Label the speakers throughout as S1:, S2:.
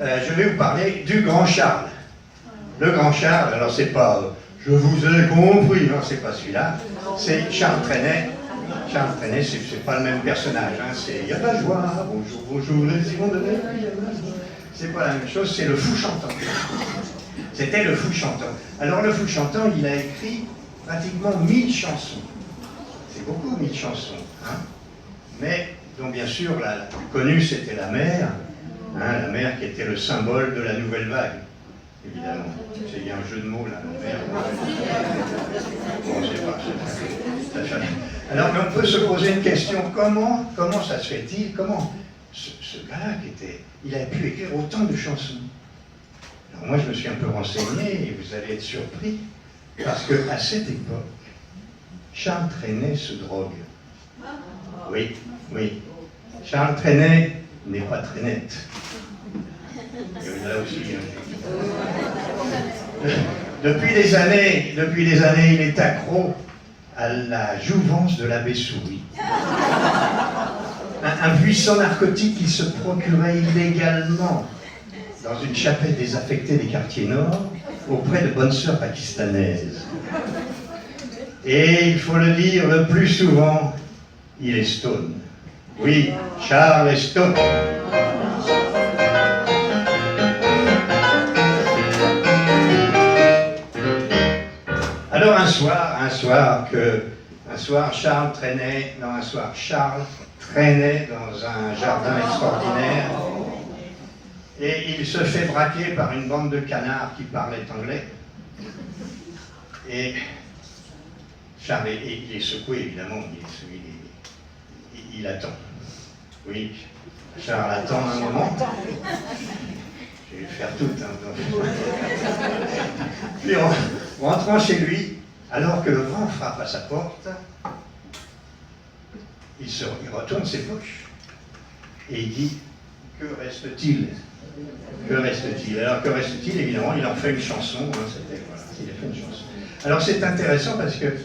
S1: je vais vous parler du Grand Charles. Le Grand Charles, alors c'est pas je vous ai compris, non, c'est pas celui-là, c'est Charles Trenet. Charles Trenet, c'est pas le même personnage, hein. C'est il y a de la joie, bonjour, bonjour, les hirondelles, c'est pas la même chose, c'est le fou chantant. C'était le fou chantant. Alors le fou chantant, il a écrit pratiquement 1000 chansons. C'est beaucoup, 1000 chansons. Hein. Mais, donc bien sûr, la plus connue, c'était la mer. Hein, la mer qui était le symbole de la nouvelle vague, évidemment. Il y a un jeu de mots là, la mer. Bon, je sais pas. Alors, mais on peut se poser une question, comment ça se fait-il, comment ce gars-là il a pu écrire autant de chansons? Alors moi, je me suis un peu renseigné, et vous allez être surpris, parce qu'à cette époque, Charles Trenet se drogue. Oui, oui. Charles Trenet n'est pas très net. Et là aussi, depuis des années, il est accro à la jouvence de l'abbé Souris. Un puissant narcotique qu'il se procurait illégalement dans une chapelle désaffectée des quartiers nord, auprès de bonnes sœurs pakistanaises. Et il faut le dire, le plus souvent, il est stone. Oui, Charles est stone. Alors un soir, Charles traînait dans un jardin extraordinaire, et il se fait braquer par une bande de canards qui parlaient anglais. Et Charles, il est secoué, évidemment, il attend. Oui, Charles attend un moment. Je vais le faire tout. Puis rentrant chez lui, alors que le vent frappe à sa porte, il retourne ses poches et il dit: que reste-t-il? Que reste-t-il? Alors que reste-t-il? Évidemment, il en fait une chanson. Hein, voilà, il a fait une chanson. Alors c'est intéressant parce que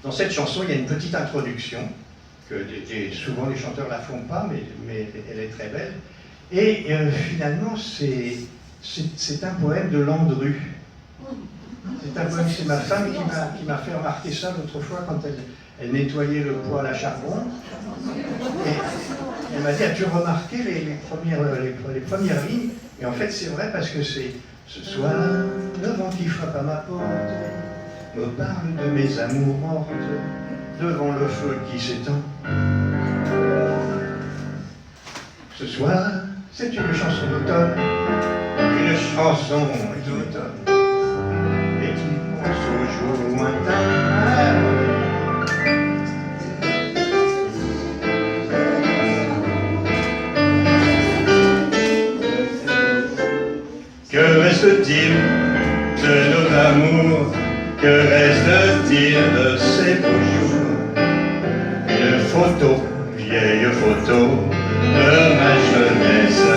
S1: dans cette chanson, il y a une petite introduction que souvent les chanteurs la font pas, mais elle est très belle. Et finalement, c'est un poème de Landru. C'est un poème, c'est ma femme qui m'a fait remarquer ça l'autre fois quand elle nettoyait le poêle à charbon. Et elle m'a dit: as-tu remarqué les premières lignes? Et en fait, c'est vrai parce que c'est: ce soir, le vent qui frappe à ma porte me parle de mes amours mortes devant le feu qui s'étend. Ce soir, c'est une chanson d'automne, une chanson d'automne, et qui pense aux jours lointains. Que reste-t-il de nos amours? Que reste-t-il de ces beaux jours? Une photo, vieille photo de ma jeunesse.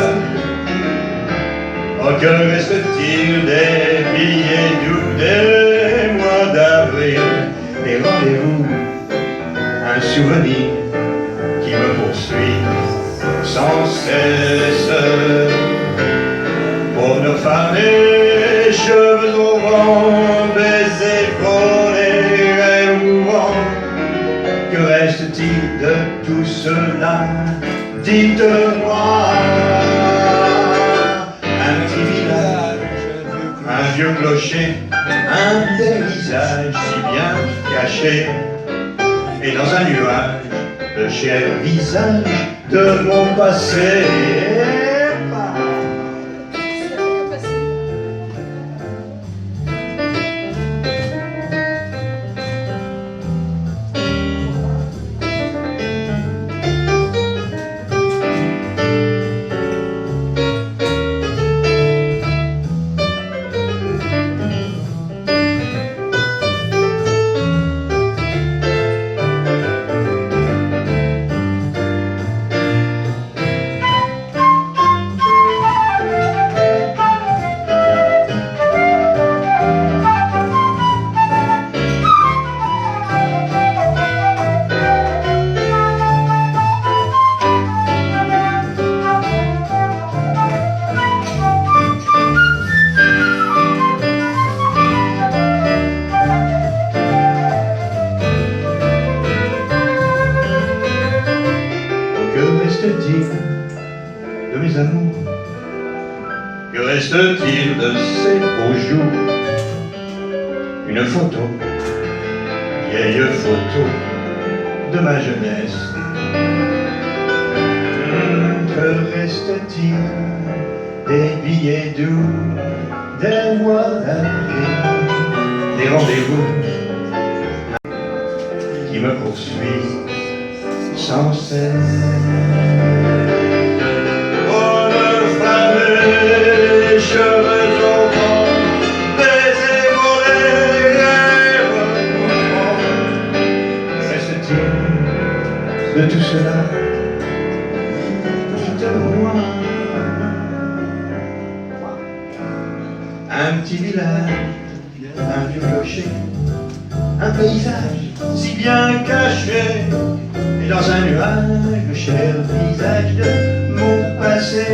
S1: Oh, que reste-t-il des billets doux des mois d'avril? Et rendez-vous, un souvenir qui me poursuit sans cesse. Pour nos femmes et cheveux au vent, baisers frôlés et mouvants, que reste-t-il de tout cela? Dites-moi. Un petit village, un vieux clocher, un paysage si bien caché, et dans un nuage, le cher visage de mon passé. Que reste-t-il de ces beaux jours? Une photo, vieille photo de ma jeunesse. Que reste-t-il des billets doux, des mois d'avril, des rendez-vous qui me poursuivent sans cesse? Bonne femme, cheveux au vent, baisers volés, rêves mouvants. Reste-t-il de tout cela? Je te vois. Un petit village, un vieux clocher, un paysage si bien caché, et dans un nuage le cher visage de mon passé.